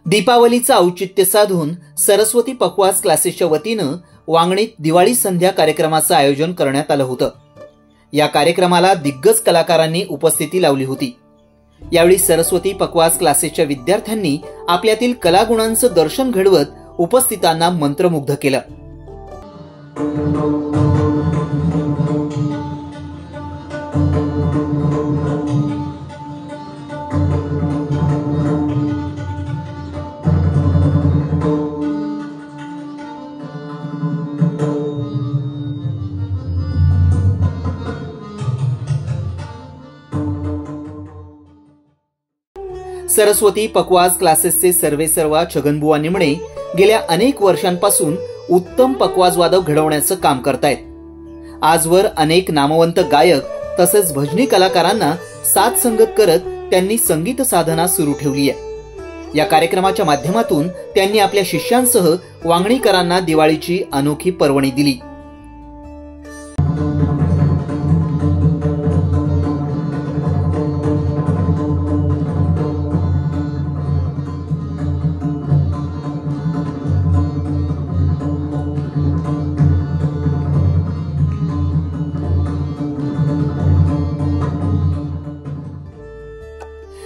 दीपावलीचं औचित्य साधून सरस्वती पखवाज क्लासेसच्या वतीनं वांगणीत दिवाळी संध्या कार्यक्रमाचं आयोजन करण्यात आलं होतं। या कार्यक्रमाला दिग्गज कलाकारांनी उपस्थिती लावली होती। यावेळी सरस्वती पखवाज क्लासेसच्या विद्यार्थ्यांनी आपल्यातील कलागुणांचं दर्शन घडवत उपस्थितांना मंत्रमुग्ध केलं। सरस्वती पखवाज क्लासेसचे सर्वेसर्वा छगनबुवा निमणे गेल्या अनेक वर्षांपासून उत्तम पखवाज वादक घडवण्याचं काम करतायत। आजवर अनेक नामवंत गायक तसेच भजनी कलाकारांना साथ संगत करत त्यांनी संगीत साधना सुरू ठेवली आहे। या कार्यक्रमाच्या माध्यमातून त्यांनी आपल्या शिष्यांसह वांगणीकरांना दिवाळीची अनोखी पर्वणी दिली।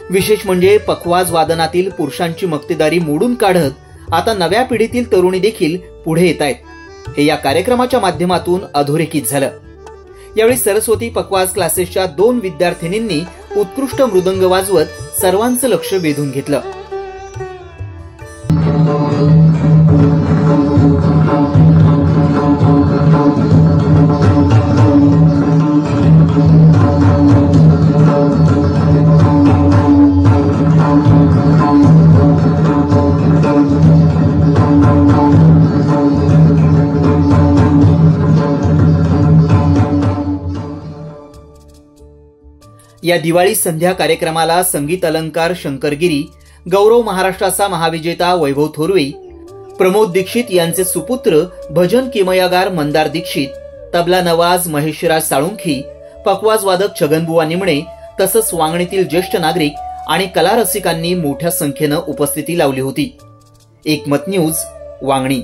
विशेष म्हणजे पखवाज वादनातील पुरुषांची मक्तेदारी मोडून काढत आता नव्या पिढीतील तरुणी देखील पुढे येत आहेत, हे या कार्यक्रमाच्या माध्यमातून अधोरेखित झालं। यावेळी सरस्वती पखवाज क्लासेसच्या 2 विद्यार्थिनींनी उत्कृष्ट मृदंग वाजवत सर्वांचं लक्ष वेधून घेतलं। या दिवाळी संध्या कार्यक्रमाला संगीत अलंकार शंकरगिरी, गौरव महाराष्ट्राचा महाविजेता वैभव थोरवे, प्रमोद दीक्षित यांचे सुपुत्र भजन किमयागार मंदार दीक्षित, तबला नवाज महेशराज साळुंखी, पखवाज वादक छगनबुवा निमणे तसंच वांगणीतील ज्येष्ठ नागरिक आणि कला रसिकांनी मोठ्या संख्येनं उपस्थिती लावली होती। एकमत न्यूज, वांगणी।